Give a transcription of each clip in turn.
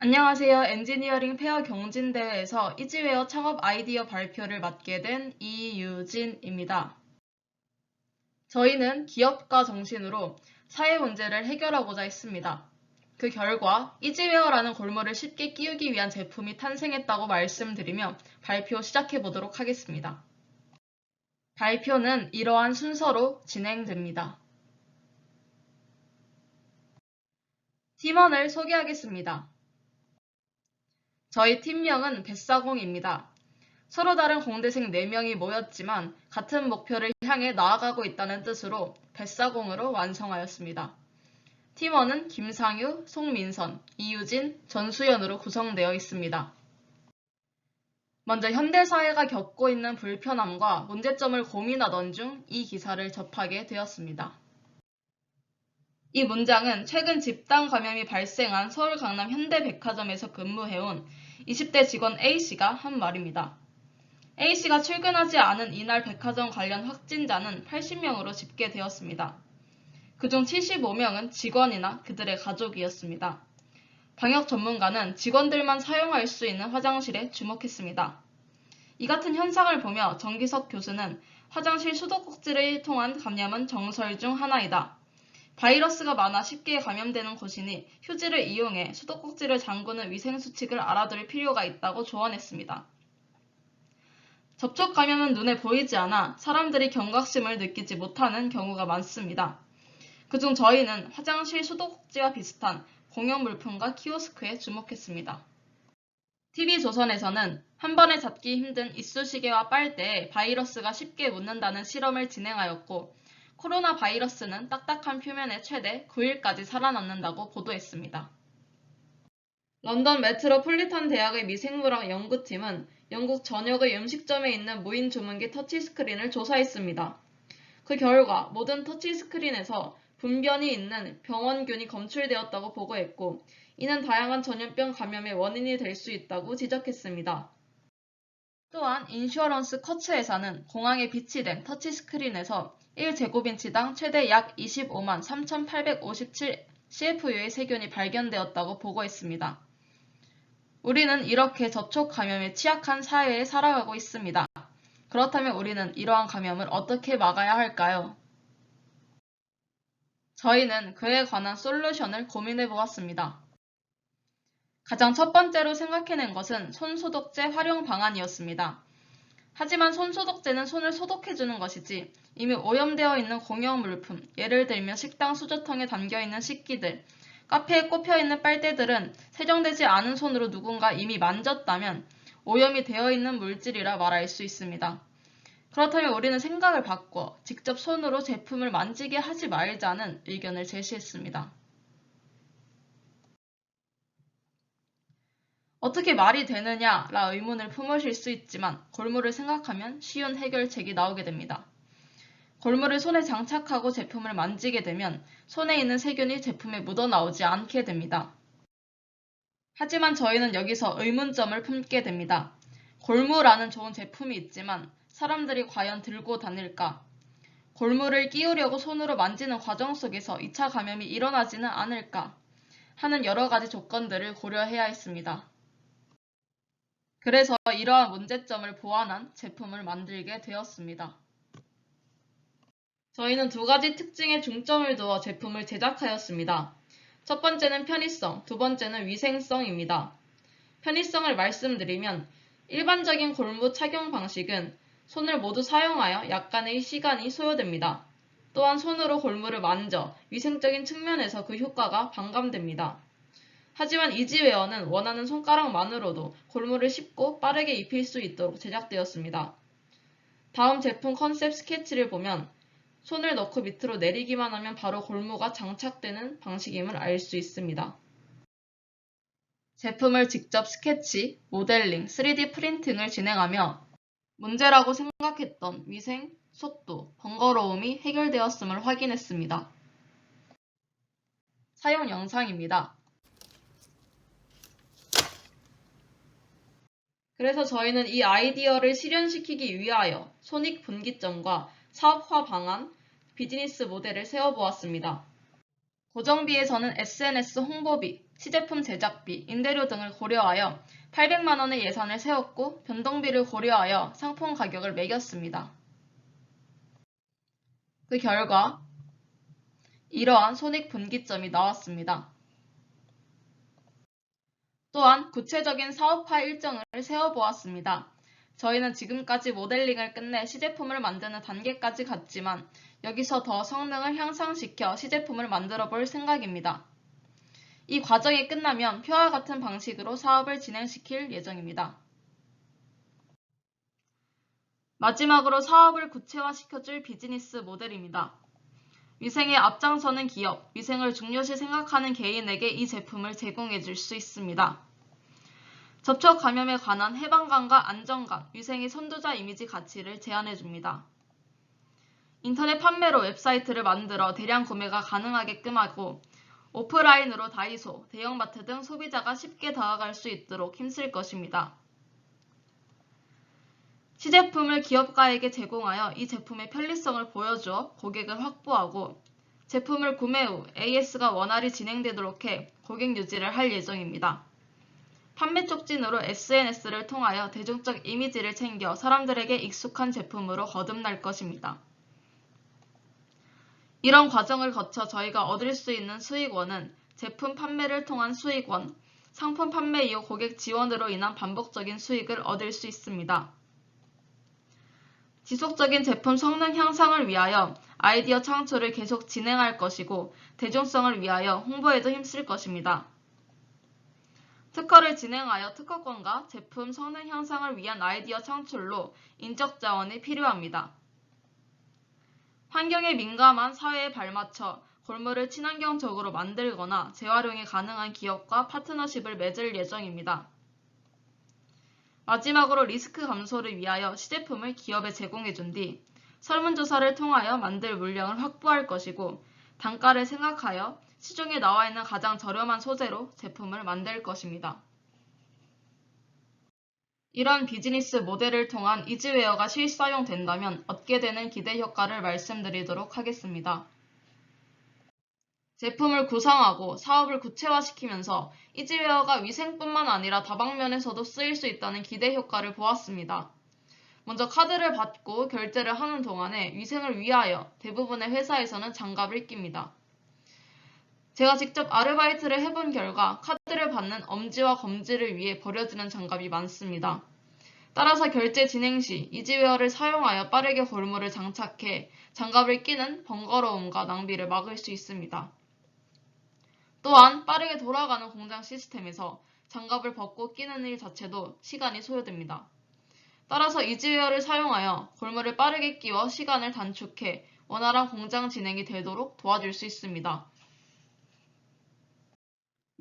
안녕하세요. 엔지니어링 페어 경진대회에서 이지웨어 창업 아이디어 발표를 맡게 된 이유진입니다. 저희는 기업가 정신으로 사회 문제를 해결하고자 했습니다. 그 결과 이지웨어라는 골무를 쉽게 끼우기 위한 제품이 탄생했다고 말씀드리며 발표 시작해 보도록 하겠습니다. 발표는 이러한 순서로 진행됩니다. 팀원을 소개하겠습니다. 저희 팀명은 뱃사공입니다. 서로 다른 공대생 4명이 모였지만 같은 목표를 향해 나아가고 있다는 뜻으로 뱃사공으로 완성하였습니다. 팀원은 김상유, 송민선, 이유진, 전수연으로 구성되어 있습니다. 먼저 현대사회가 겪고 있는 불편함과 문제점을 고민하던 중 이 기사를 접하게 되었습니다. 이 문장은 최근 집단 감염이 발생한 서울 강남 현대백화점에서 근무해온 20대 직원 A씨가 한 말입니다. A씨가 출근하지 않은 이날 백화점 관련 확진자는 80명으로 집계되었습니다. 그중 75명은 직원이나 그들의 가족이었습니다. 방역 전문가는 직원들만 사용할 수 있는 화장실에 주목했습니다. 이 같은 현상을 보며 정기석 교수는 화장실 수도꼭지를 통한 감염은 정설 중 하나이다. 바이러스가 많아 쉽게 감염되는 곳이니 휴지를 이용해 수도꼭지를 잠그는 위생수칙을 알아둘 필요가 있다고 조언했습니다. 접촉 감염은 눈에 보이지 않아 사람들이 경각심을 느끼지 못하는 경우가 많습니다. 그중 저희는 화장실 수도꼭지와 비슷한 공용 물품과 키오스크에 주목했습니다. TV조선에서는 한 번에 잡기 힘든 이쑤시개와 빨대에 바이러스가 쉽게 묻는다는 실험을 진행하였고 코로나 바이러스는 딱딱한 표면에 최대 9일까지 살아남는다고 보도했습니다. 런던 메트로폴리탄 대학의 미생물학 연구팀은 영국 전역의 음식점에 있는 무인 주문기 터치스크린을 조사했습니다. 그 결과 모든 터치스크린에서 분변이 있는 병원균이 검출되었다고 보고했고 이는 다양한 전염병 감염의 원인이 될 수 있다고 지적했습니다. 또한 인슈어런스 커츠 회사는 공항에 비치된 터치스크린에서 1제곱인치당 최대 약 25만 3,857 CFU의 세균이 발견되었다고 보고했습니다. 우리는 이렇게 접촉 감염에 취약한 사회에 살아가고 있습니다. 그렇다면 우리는 이러한 감염을 어떻게 막아야 할까요? 저희는 그에 관한 솔루션을 고민해 보았습니다. 가장 첫 번째로 생각해낸 것은 손소독제 활용 방안이었습니다. 하지만 손소독제는 손을 소독해주는 것이지 이미 오염되어 있는 공용 물품, 예를 들면 식당 수저통에 담겨있는 식기들, 카페에 꼽혀있는 빨대들은 세정되지 않은 손으로 누군가 이미 만졌다면 오염이 되어 있는 물질이라 말할 수 있습니다. 그렇다면 우리는 생각을 바꿔 직접 손으로 제품을 만지게 하지 말자는 의견을 제시했습니다. 어떻게 말이 되느냐라 의문을 품으실 수 있지만 골무를 생각하면 쉬운 해결책이 나오게 됩니다. 골무를 손에 장착하고 제품을 만지게 되면 손에 있는 세균이 제품에 묻어나오지 않게 됩니다. 하지만 저희는 여기서 의문점을 품게 됩니다. 골무라는 좋은 제품이 있지만 사람들이 과연 들고 다닐까? 골무를 끼우려고 손으로 만지는 과정 속에서 2차 감염이 일어나지는 않을까? 하는 여러 가지 조건들을 고려해야 했습니다. 그래서 이러한 문제점을 보완한 제품을 만들게 되었습니다. 저희는 두 가지 특징에 중점을 두어 제품을 제작하였습니다. 첫 번째는 편의성, 두 번째는 위생성입니다. 편의성을 말씀드리면 일반적인 골무 착용 방식은 손을 모두 사용하여 약간의 시간이 소요됩니다. 또한 손으로 골무를 만져 위생적인 측면에서 그 효과가 반감됩니다. 하지만 이지웨어는 원하는 손가락만으로도 골무를 쉽고 빠르게 입힐 수 있도록 제작되었습니다. 다음 제품 컨셉 스케치를 보면 손을 넣고 밑으로 내리기만 하면 바로 골무가 장착되는 방식임을 알 수 있습니다. 제품을 직접 스케치, 모델링, 3D 프린팅을 진행하며 문제라고 생각했던 위생, 속도, 번거로움이 해결되었음을 확인했습니다. 사용 영상입니다. 그래서 저희는 이 아이디어를 실현시키기 위하여 손익 분기점과 사업화 방안, 비즈니스 모델을 세워보았습니다. 고정비에서는 SNS 홍보비, 시제품 제작비, 임대료 등을 고려하여 800만 원의 예산을 세웠고 변동비를 고려하여 상품 가격을 매겼습니다. 그 결과 이러한 손익분기점이 나왔습니다. 또한 구체적인 사업화 일정을 세워보았습니다. 저희는 지금까지 모델링을 끝내 시제품을 만드는 단계까지 갔지만 여기서 더 성능을 향상시켜 시제품을 만들어 볼 생각입니다. 이 과정이 끝나면 표와 같은 방식으로 사업을 진행시킬 예정입니다. 마지막으로 사업을 구체화시켜줄 비즈니스 모델입니다. 위생에 앞장서는 기업, 위생을 중요시 생각하는 개인에게 이 제품을 제공해 줄 수 있습니다. 접촉 감염에 관한 해방감과 안정감, 위생의 선두자 이미지 가치를 제안해 줍니다. 인터넷 판매로 웹사이트를 만들어 대량 구매가 가능하게끔 하고 오프라인으로 다이소, 대형마트 등 소비자가 쉽게 다가갈 수 있도록 힘쓸 것입니다. 시제품을 기업가에게 제공하여 이 제품의 편리성을 보여주어 고객을 확보하고 제품을 구매 후 AS가 원활히 진행되도록 해 고객 유지를 할 예정입니다. 판매 촉진으로 SNS를 통하여 대중적 이미지를 챙겨 사람들에게 익숙한 제품으로 거듭날 것입니다. 이런 과정을 거쳐 저희가 얻을 수 있는 수익원은 제품 판매를 통한 수익원, 상품 판매 이후 고객 지원으로 인한 반복적인 수익을 얻을 수 있습니다. 지속적인 제품 성능 향상을 위하여 아이디어 창출을 계속 진행할 것이고 대중성을 위하여 홍보에도 힘쓸 것입니다. 특허를 진행하여 특허권과 제품 성능 향상을 위한 아이디어 창출로 인적 자원이 필요합니다. 환경에 민감한 사회에 발맞춰 골물을 친환경적으로 만들거나 재활용이 가능한 기업과 파트너십을 맺을 예정입니다. 마지막으로 리스크 감소를 위하여 시제품을 기업에 제공해 준 뒤 설문조사를 통하여 만들 물량을 확보할 것이고 단가를 생각하여 시중에 나와 있는 가장 저렴한 소재로 제품을 만들 것입니다. 이런 비즈니스 모델을 통한 이지웨어가 실사용된다면 얻게 되는 기대 효과를 말씀드리도록 하겠습니다. 제품을 구상하고 사업을 구체화시키면서 이지웨어가 위생뿐만 아니라 다방면에서도 쓰일 수 있다는 기대 효과를 보았습니다. 먼저 카드를 받고 결제를 하는 동안에 위생을 위하여 대부분의 회사에서는 장갑을 낍니다. 제가 직접 아르바이트를 해본 결과 카드를 받는 엄지와 검지를 위해 버려지는 장갑이 많습니다. 따라서 결제 진행 시 이지웨어를 사용하여 빠르게 골무를 장착해 장갑을 끼는 번거로움과 낭비를 막을 수 있습니다. 또한 빠르게 돌아가는 공장 시스템에서 장갑을 벗고 끼는 일 자체도 시간이 소요됩니다. 따라서 이지웨어를 사용하여 골무를 빠르게 끼워 시간을 단축해 원활한 공장 진행이 되도록 도와줄 수 있습니다.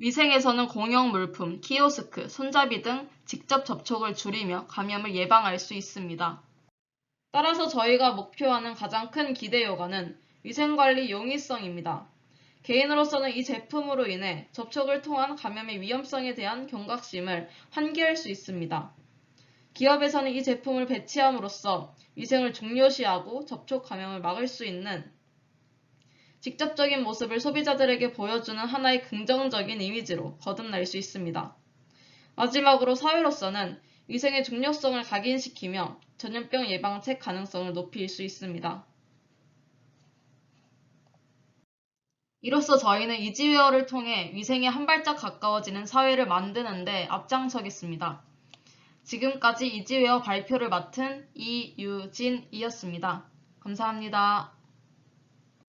위생에서는 공용 물품, 키오스크, 손잡이 등 직접 접촉을 줄이며 감염을 예방할 수 있습니다. 따라서 저희가 목표하는 가장 큰 기대 효과는 위생관리 용이성입니다. 개인으로서는 이 제품으로 인해 접촉을 통한 감염의 위험성에 대한 경각심을 환기할 수 있습니다. 기업에서는 이 제품을 배치함으로써 위생을 중요시하고 접촉 감염을 막을 수 있는 직접적인 모습을 소비자들에게 보여주는 하나의 긍정적인 이미지로 거듭날 수 있습니다. 마지막으로 사회로서는 위생의 중요성을 각인시키며 전염병 예방책 가능성을 높일 수 있습니다. 이로써 저희는 이지웨어를 통해 위생에 한 발짝 가까워지는 사회를 만드는 데 앞장서겠습니다. 지금까지 이지웨어 발표를 맡은 이유진이었습니다. 감사합니다.